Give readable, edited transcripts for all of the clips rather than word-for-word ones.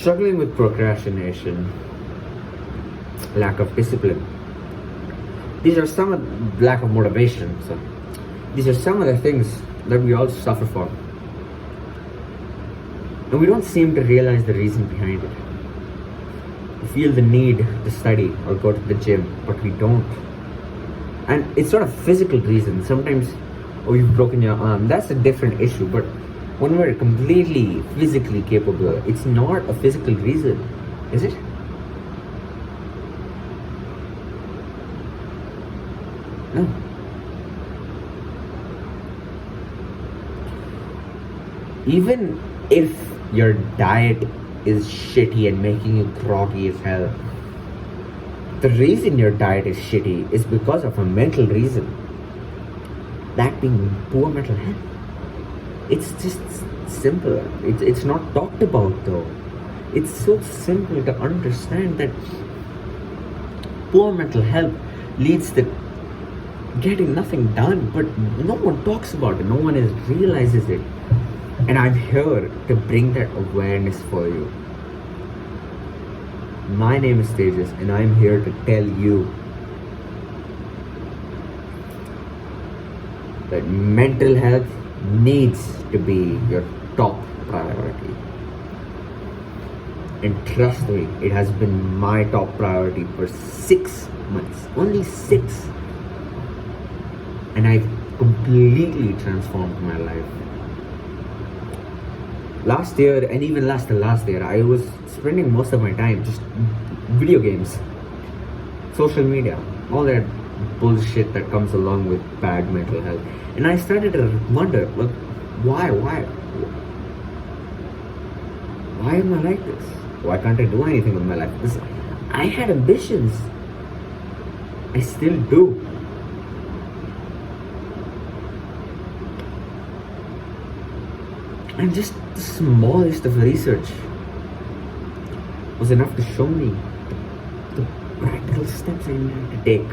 struggling with procrastination, lack of discipline. These are some of lack of motivation. So these are some of the things that we all suffer from. And we don't seem to realize the reason behind it. We feel the need to study or go to the gym, but we don't. And it's not a physical reason. Sometimes, oh, you've broken your arm. That's a different issue. But when we're completely physically capable, it's not a physical reason, is it? No. Even if your diet is shitty and making you groggy as hell, the reason your diet is shitty is because of a mental reason. That being poor mental health. It's just simple. It's not talked about though. It's so simple to understand that poor mental health leads to getting nothing done, but no one talks about it. No one realizes it. And I'm here to bring that awareness for you. My name is Tejas, and I'm here to tell you that mental health needs to be your top priority. And trust me, it has been my top priority for 6 months. Only 6. And I've completely transformed my life. Last year, and even last year, I was spending most of my time just video games, social media, all that bullshit that comes along with bad mental health. And I started to wonder, like, why am I like this? Why can't I do anything with my life? Because I had ambitions. I still do. And just the smallest of research was enough to show me the practical steps I needed to take.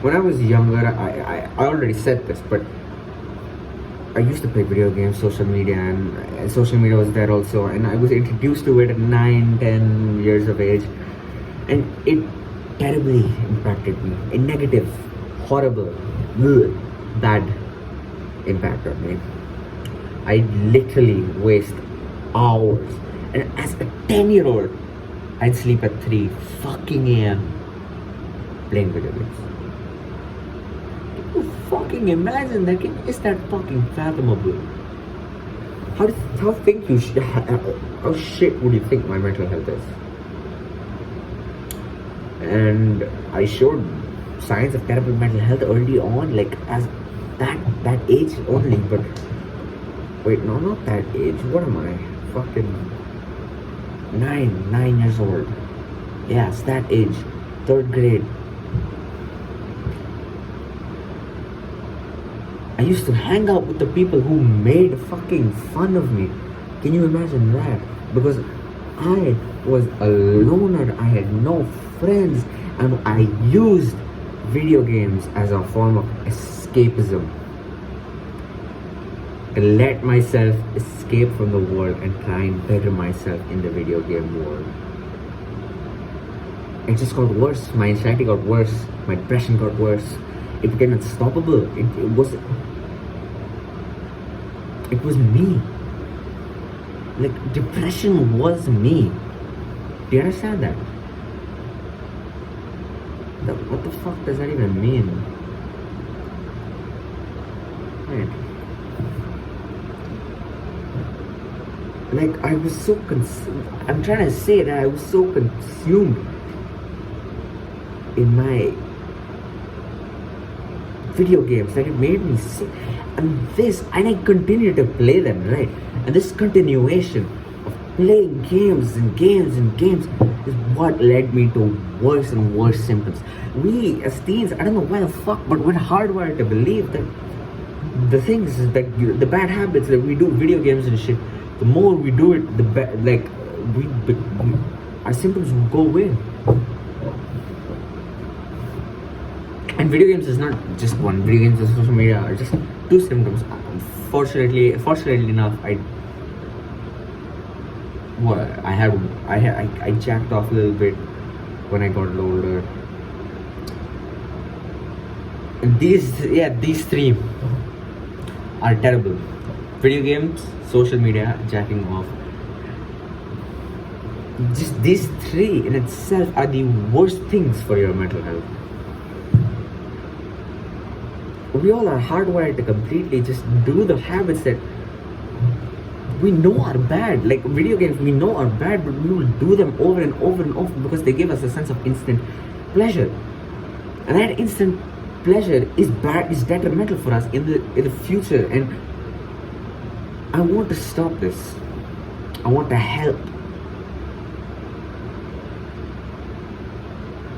When I was younger, I already said this, but I used to play video games, social media, and social media was there also, and I was introduced to it at 9-10 years of age, and it terribly impacted me. A negative, horrible, bad impact on me. I literally waste hours, and as a 10-year-old, I'd sleep at 3 fucking a.m. playing video games. Can you fucking imagine that? Is that fucking fathomable? How shit would you think my mental health is? And I showed signs of terrible mental health early on, like as that age only. But wait, no, not that age. What am I? Fucking 9 years old. Yes, that age, 3rd grade. I used to hang out with the people who made fucking fun of me. Can you imagine that? Because I was a loner, I had no friends, and I used video games as a form of escapism. To let myself escape from the world and try and better myself in the video game world. It just got worse. My anxiety got worse. My depression got worse. It became unstoppable. It was me. Like, depression was me. Do you understand that? What the fuck does that even mean? Right. Like, I was so consumed. I'm trying to say that I was so consumed in my video games that it made me sick. And I continue to play them, right? And this continuation of playing games and games and games is what led me to worse and worse symptoms. We as teens, I don't know why the fuck, but we're hardwired to believe that the things that the bad habits that we do, video games and shit, the more we do it, our symptoms will go away. And video games is not just one. Video games and social media are just 2 symptoms. Fortunately enough, what I jacked off a little bit when I got older. And these three are terrible. Video games, social media, jacking off. Just these three in itself are the worst things for your mental health. We all are hardwired to completely just do the habits that we know are bad. Like video games, we know are bad, but we will do them over and over and over because they give us a sense of instant pleasure. And that instant pleasure is detrimental for us in the future. And I want to stop this. I want to help.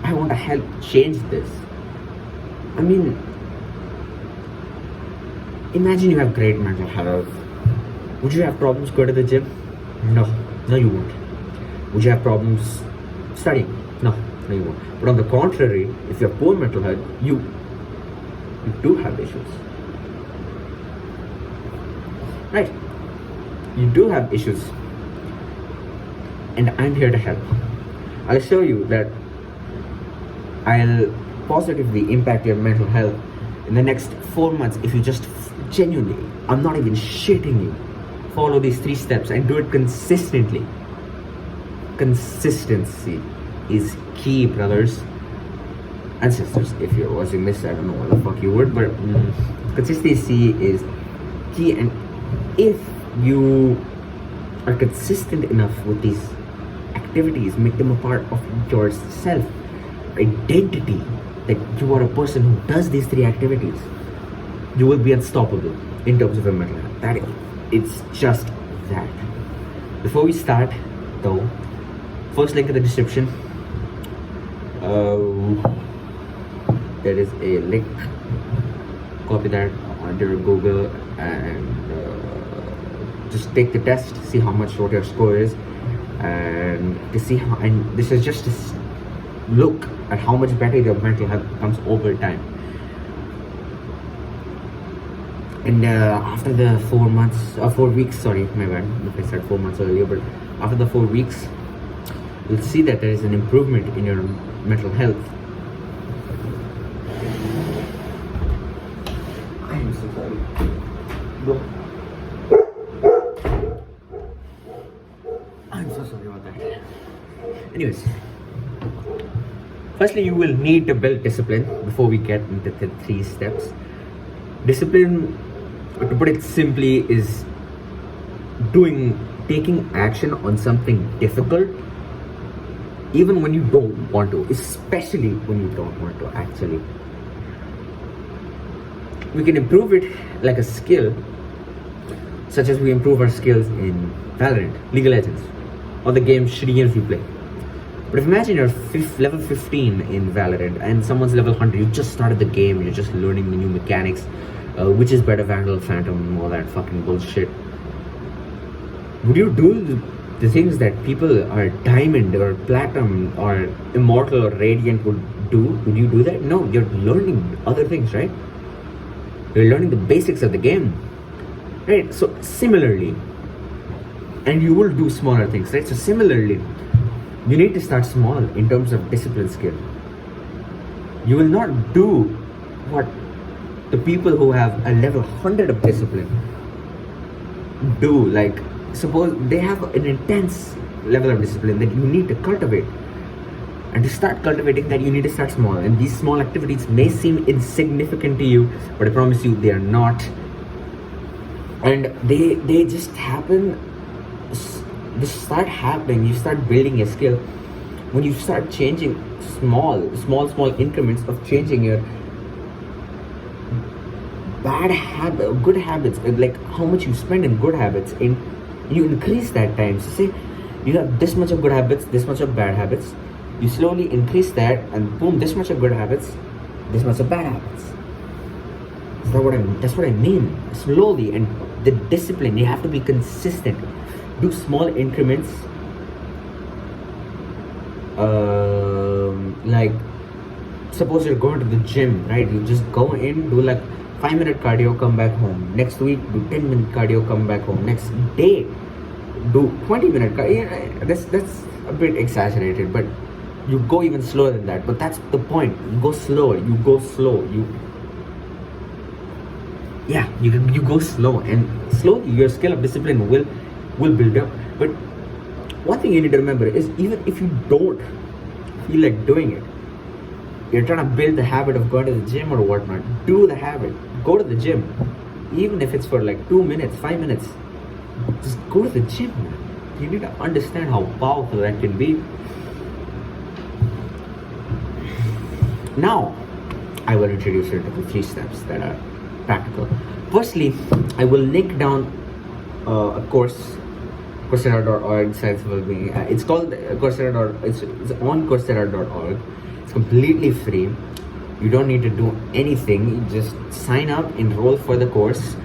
I want to help change this. I mean, imagine you have great mental health. Would you have problems going to the gym? No, you won't. Would you have problems studying? No, you won't. But on the contrary, if you have poor mental health, you do have issues. Right? You do have issues. And I'm here to help. I'll show you that I'll positively impact your mental health in the next 4 months if you just genuinely, I'm not even shitting you, follow these 3 steps and do it consistently. Consistency is key, brothers and sisters. If you're watching this, I don't know what the fuck you would, but consistency is key. And if you are consistent enough with these activities, make them a part of your self identity, that you are a person who does these 3 activities, you will be unstoppable in terms of your mental health. That it's just that. Before we start, though, first link in the description. There is a link. Copy that under Google and just take the test. See how much what your score is, and to see how. And this is just to look at how much better your mental health becomes over time. And after the 4 months, 4 weeks, sorry, my bad, if I said 4 months earlier, but after the 4 weeks, you'll see that there is an improvement in your mental health. I am so sorry. I'm so sorry about that. Anyways, firstly, you will need to build discipline before we get into the 3 steps. Discipline, to put it simply, is taking action on something difficult even when you don't want to, especially when you don't want to actually. We can improve it like a skill, such as we improve our skills in Valorant, League of Legends, or the game shitty games we play. But if imagine you're level 15 in Valorant and someone's level 100, you just started the game, you're just learning the new mechanics, which is better, Vandal, Phantom, all that fucking bullshit. Would you do the things that people are Diamond or Platinum or Immortal or Radiant would do? Would you do that? No, you're learning other things, right? You're learning the basics of the game, right? So similarly, and you will do smaller things, right? So similarly, you need to start small in terms of discipline skill. You will not do what the people who have a level 100 of discipline do. Like, suppose they have an intense level of discipline that you need to cultivate. And to start cultivating that, you need to start small. And these small activities may seem insignificant to you, but I promise you they are not. And they just happen. They start happening. You start building a skill when you start changing small increments of changing your good habits, like how much you spend in good habits, and you increase that time. So say you have this much of good habits, this much of bad habits. You slowly increase that, and boom, this much of good habits, this much of bad habits. That's what I mean. Slowly, and the discipline. You have to be consistent. Do small increments. Like, suppose you're going to the gym, right? You just go in, do like 5-minute cardio, come back home. Next week, do 10-minute cardio, come back home. Next day, do 20-minute. That's a bit exaggerated, but you go even slower than that. But that's the point. You go slower. You go slow. You go slow, and slowly your skill of discipline will build up. But one thing you need to remember is, even if you don't feel like doing it, you're trying to build the habit of going to the gym or whatnot, do the habit. Go to the gym, even if it's for like 2 minutes, 5 minutes. Just go to the gym, man. You need to understand how powerful that can be. Now, I will introduce you to the 3 steps that are practical. Firstly, I will link down a course, Coursera.org, Science of Wellbeing. It's called Coursera. It's on Coursera.org. It's completely free. You don't need to do anything. You just sign up, enroll for the course,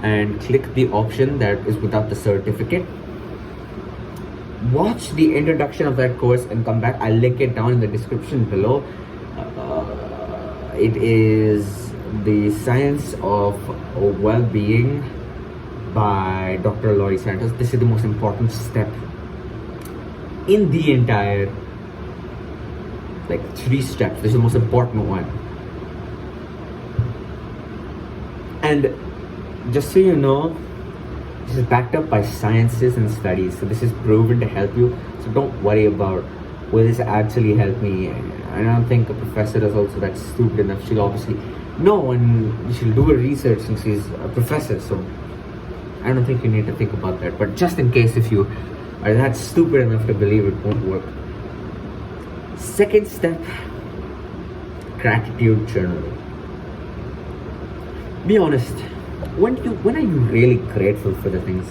and click the option that is without the certificate. Watch the introduction of that course and come back. I'll link it down in the description below. It is the Science of Well-Being by Dr. Laurie Santos. This is the most important step in the entire 3 steps. This is the most important one. And just so you know, this is backed up by sciences and studies. So this is proven to help you. So don't worry about, will this actually help me? I don't think a professor is also that stupid enough. She'll obviously know, and she'll do her research since she's a professor. So I don't think you need to think about that. But just in case if you are that stupid enough to believe it won't work. Second step, gratitude journaling. Be honest. When are you really grateful for the things?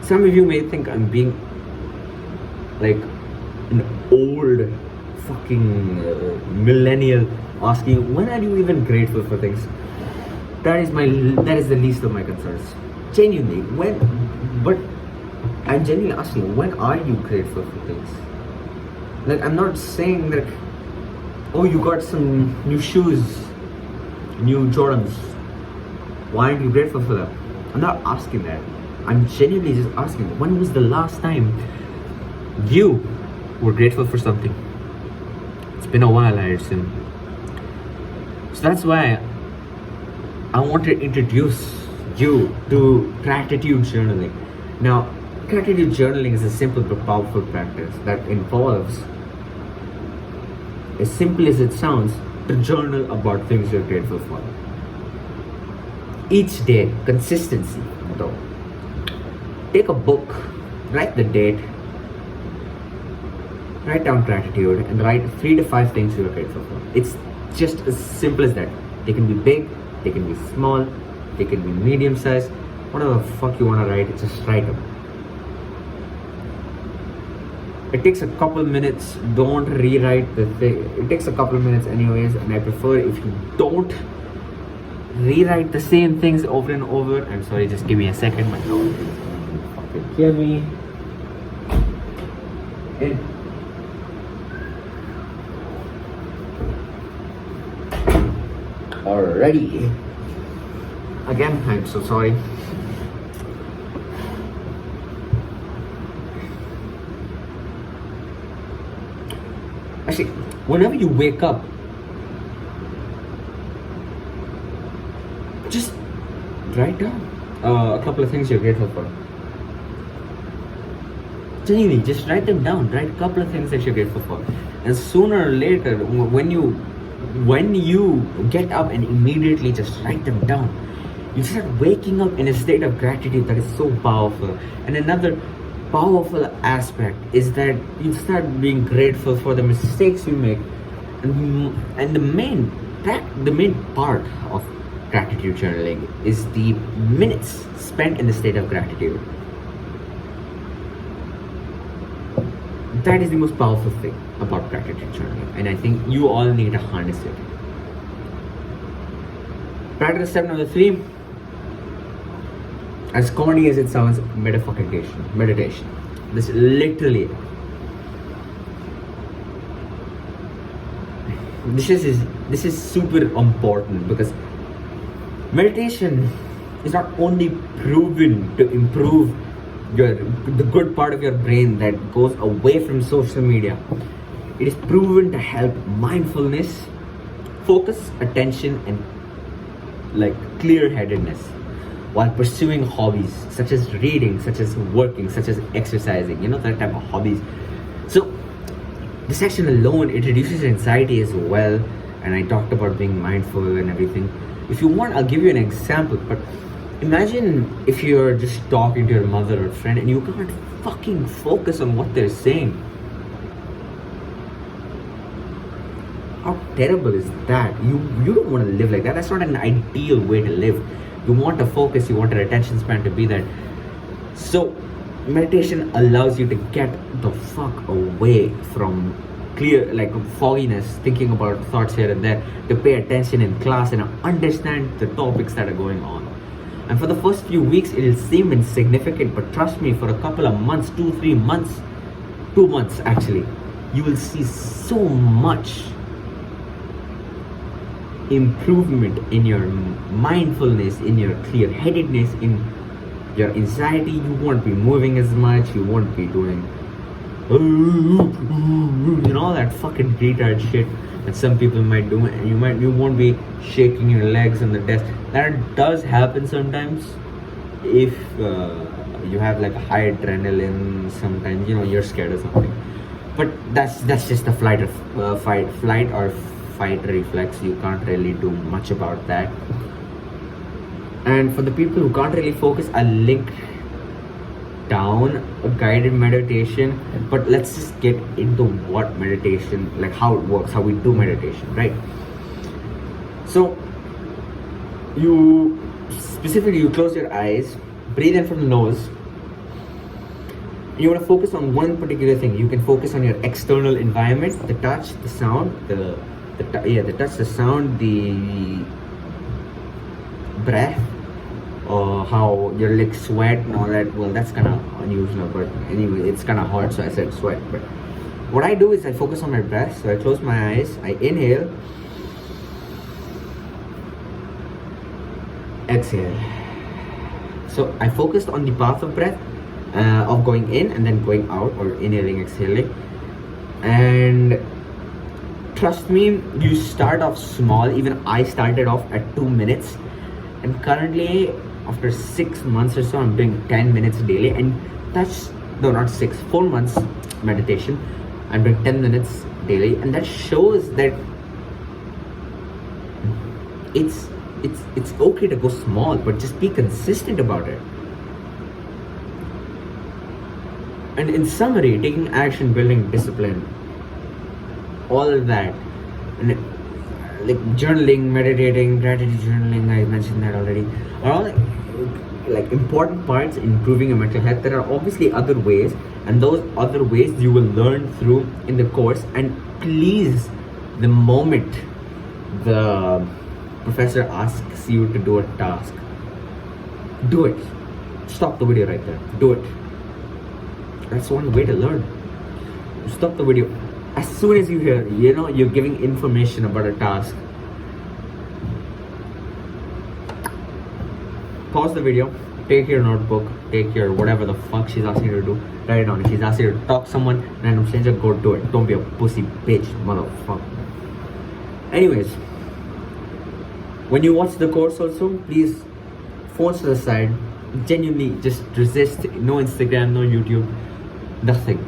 Some of you may think I'm being like an old fucking millennial asking, when are you even grateful for things? That is the least of my concerns. Genuinely, but I'm genuinely asking, when are you grateful for things? Like, I'm not saying that, oh, you got some new shoes, new Jordans, why aren't you grateful for them? I'm not asking that. I'm genuinely just asking, when was the last time you were grateful for something? It's been a while, I assume. So that's why I want to introduce you to gratitude journaling. Now, gratitude journaling is a simple but powerful practice that involves, as simple as it sounds, to journal about things you're grateful for. Each day, consistency though. Take a book, write the date, write down gratitude, and write 3 to 5 things you're grateful for. It's just as simple as that. They can be big, they can be small, they can be medium sized, whatever the fuck you want to write, just write them. It takes a couple minutes. Don't rewrite the thing. It takes a couple of minutes anyways, and I prefer if you don't rewrite the same things over and over. I'm sorry, just give me a second. My nose is fucking kill me. Alrighty. Again, I'm so sorry. Actually, whenever you wake up, just write down a couple of things you're grateful for. Genuinely, just write them down. Write a couple of things that you're grateful for. And sooner or later, when you get up and immediately just write them down, you start waking up in a state of gratitude that is so powerful. And another powerful aspect is that you start being grateful for the mistakes you make, and the main part of gratitude journaling is the minutes spent in the state of gratitude. That is the most powerful thing about gratitude journaling, and I think you all need to harness it. Practice step number 3, as corny as it sounds, meditation. This literally, this is super important, because meditation is not only proven to improve the good part of your brain that goes away from social media. It is proven to help mindfulness, focus, attention, and like clear-headedness while pursuing hobbies such as reading, such as working, such as exercising, that type of hobbies. So this section alone, it reduces anxiety as well, and I talked about being mindful and everything. If you want, I'll give you an example, but imagine if you're just talking to your mother or friend and you can't fucking focus on what they're saying. How terrible is that? You don't want to live like that. That's not an ideal way to live. You want to focus, you want your attention span to be there. So meditation allows you to get the fuck away from clear, like fogginess, thinking about thoughts here and there, to pay attention in class and understand the topics that are going on. And for the first few weeks, it'll seem insignificant, but trust me, for a couple of months, 2 months, 2 months actually, you will see so much improvement in your mindfulness, in your clear-headedness, in your anxiety. You won't be moving as much, you won't be doing that fucking retard shit that some people might do, and you won't be shaking your legs on the desk. That does happen sometimes if you have like a high adrenaline. Sometimes you're scared of something, but that's just the flight or fight reflex. You can't really do much about that. And for the people who can't really focus, I'll link down a guided meditation. But let's just get into what meditation, like how it works, how we do meditation, right? So you close your eyes, breathe in from the nose. You want to focus on one particular thing. You can focus on your external environment, the touch, the sound, the touch, the sound, the breath, or how your legs sweat and all that. Well, that's kind of unusual, but anyway, it's kind of hard, so I said sweat. But what I do is I focus on my breath. So I close my eyes, I inhale, exhale. So I focused on the path of breath, of going in and then going out, or inhaling, exhaling. And trust me, you start off small. Even I started off at 2 minutes, and currently after 6 months or so, I'm doing 10 minutes daily. And that's, no, not 6, 4 months meditation, I'm doing 10 minutes daily. And that shows that it's okay to go small, but just be consistent about it. And in summary, taking action, building discipline, all of that, and like journaling, meditating, gratitude journaling, I mentioned that already, are all like important parts in improving your mental health. There are obviously other ways, and those other ways you will learn through in the course. And please, the moment the professor asks you to do a task, do it. Stop the video right there. Do it. That's one way to learn. Stop the video. As soon as you hear, you're giving information about a task, pause the video, take your notebook, take your whatever the fuck she's asking you to do, write it down. If she's asking you to talk to someone, random stranger, go do it. Don't be a pussy bitch, motherfucker. Anyways, when you watch the course also, please, phones to the side. Genuinely, just resist. No Instagram, no YouTube, nothing.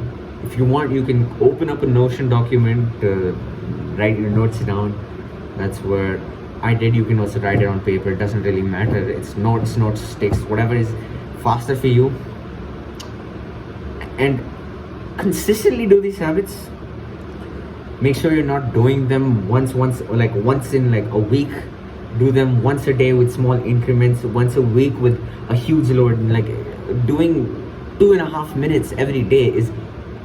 If you want, you can open up a Notion document, write your notes down. That's where I did. You can also write it on paper. It doesn't really matter. It's notes, sticks, whatever is faster for you. And consistently do these habits. Make sure you're not doing them once in like a week. Do them once a day with small increments. Once a week with a huge load. Like doing 2.5 minutes every day is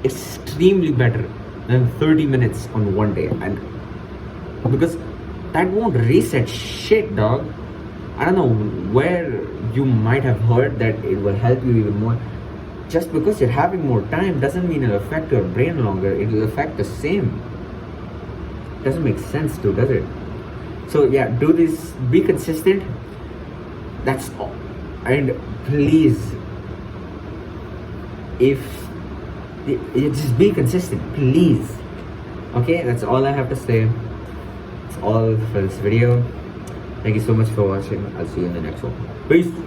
extremely better than 30 minutes on one day. And because that won't reset shit, dog. I don't know where you might have heard that it will help you even more. Just because you're having more time doesn't mean it'll affect your brain longer. It'll affect the same. Doesn't make sense too, does it? So yeah, do this, be consistent. That's all. And please, if just be consistent, please. Okay, that's all I have to say. That's all for this video. Thank you so much for watching. I'll see you in the next one. Peace.